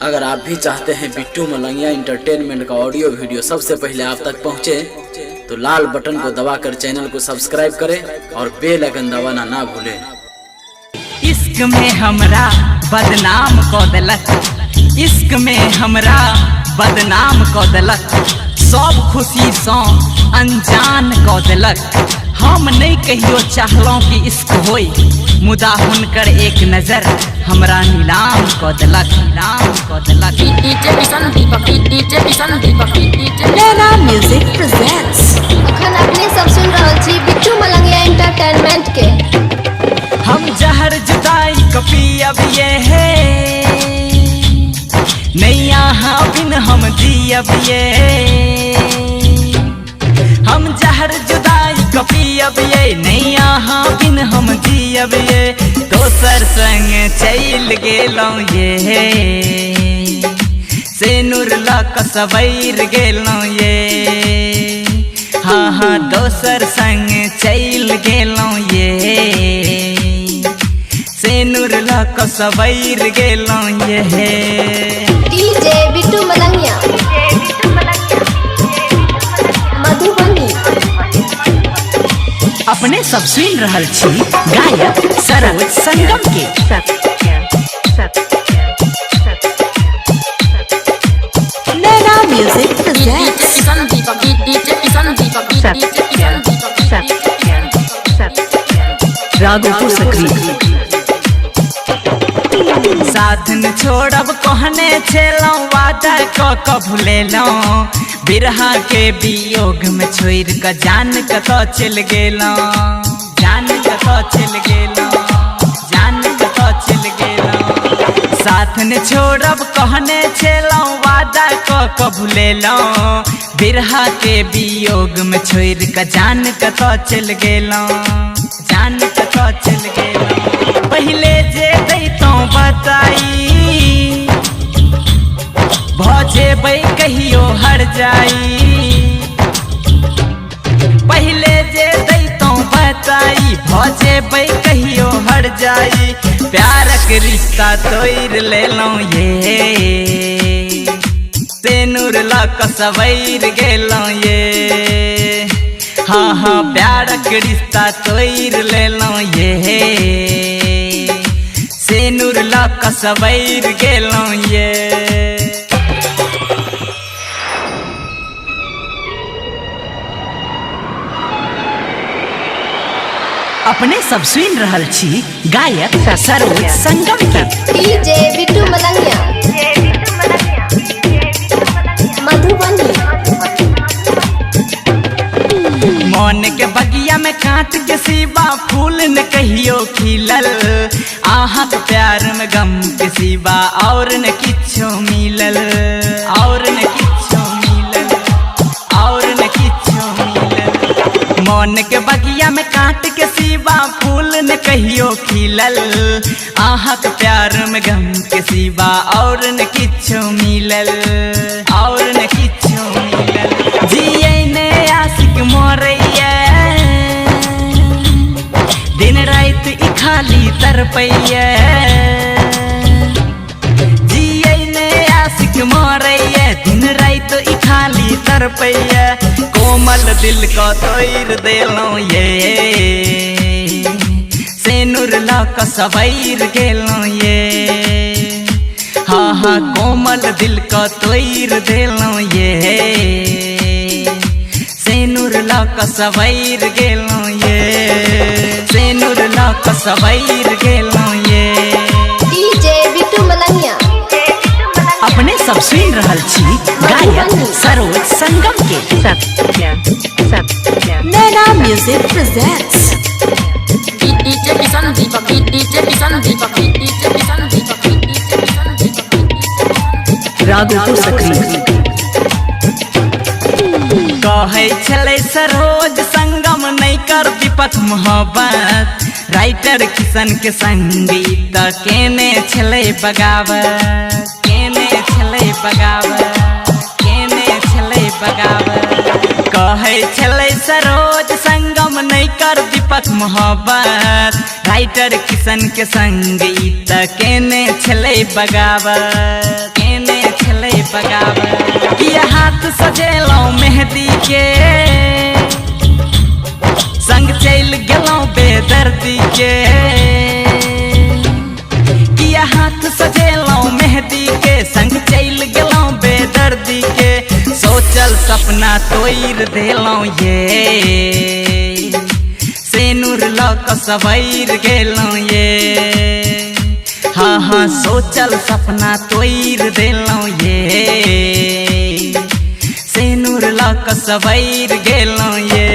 अगर आप भी चाहते हैं बिट्टू मलंगिया इंटरटेनमेंट का ऑडियो वीडियो सबसे पहले आप तक पहुंचे, तो लाल बटन को दबाकर चैनल को सब्सक्राइब करें और बेल आइकन दबाना ना भूलें। इश्क में हमरा बदनाम को देलक, इश्क में हमरा बदनाम को देलक, सब खुशी सो अनजान को देलक। हम नहीं कहियो चाहलों कि इश्क होई, मुदा हुनकर एक नजर हमरा नीलाम को देलक, नीलाम को देलक। नैना म्यूजिक प्रेजेंट्स। अखन अपने सब सुन रहल छी बिट्टू मलंगिया इंटरटेनमेंट के। हम जहर जुदाई कपी अब ये है, नहीं यहाँ बिन हम जी अब ये, हम जहर जुदाई कपी अब ये, नहीं यहाँ बिन हम जी अब ये। दोसर संग चल गेलों ये, से नूर लक सबैर गेलों ये, हाँ हाँ दोसर संग चल गेलों ये, से नूर लक सबैर गेलों ये। डीजे बिट्टू मलंगिया मधुबनी। अपने सब सुन रहल छी गायक सरोज संगम के। नैना म्यूजिक प्रेजेंट्स। राघोपुर सक्रिय साथ न छोड़ब कहने छेलों, वादा क भूलेलों, बिरहा के वियोग में छोड़ क जान कतो चल गेलों, जान कतो चल गेलों, जान कतो चल गेलों। साथ न छोड़ब कहने छेलों, वादा क भूलेलों, बिरहा के वियोग में छोड़ क जान कतो चल गेलों, जान कतो चल गेलों। पहले जे दैतों बताई, भजेबै कहियो हर जाई, पहले जे दैतों बताई, भजेबै कहियो हर जाई। प्यारक रिश्ता तोड़ लेलों ये, से नूर लक सबैर गेलों ये, हाँ हाँ प्यारक रिश्ता तोड़ लेलों ये, से नूर लक सबैर गेलों ये। अपने सब सुन रहल छी गायक सरोज संगम के। डीजे बिट्टू मलंगिया मधुबनी। मन के बगिया में कांट के सिवा फूल न कहियो खिलल, आहक प्यार में गम के सिवा और न किछो मिलल, और न किछो मिलल, और न किछो मिलल। मन के बगिया में कांट के सिवा फूल न कहियो खिलल, आहक प्यार में गम के सिवा और न किछो मिलल, और न किछो मिलल। जिये ने आशिक मोरैया, दिन रात ई खाली तरपैया, जिये ने आशिक मोरैया, दिन रात ई खाली तरपैया। कोमल दिल को तोड़ देलों ये, से नूर लक सबैर गेलों ये, हाँ हाँ कोमल दिल को तोड़ देलों ये, से नूर लक सबैर गेलों ये, से नूर लक सबैर गेलों ये। डीजे बिट्टू मलंगिया अपने सब सुन रहल छी गायक सरोज संगम के। नैना म्यूजिक प्रेजेंट्स। राघोपुर सक्रिय कहे छले सरोज संगम नहीं कर दीपक मोहब्बत, राइटर किशन के संगीत केने छले बगावत, केने छले बगावत, केने छले बगावत। कहे छले सरोज संगम नहीं कर दीपक मोहब्बत, राइटर किशन के संगीत केने छले बगावत, केने बगाव किया हाथ सजेलौं मेहंदी के संग चल गेलौं बेदर्दी के किया हाथ सजेलौं मेहंदी के संग चल गेलौं बेदर्दी के सोचल सपना तोड़ देलौं ये सेनुर लक सवैर गेलौं ये हाँ हाँ सोचल सपना तोड़ देलौं ये सेनुर लक सवैर गेलौं ये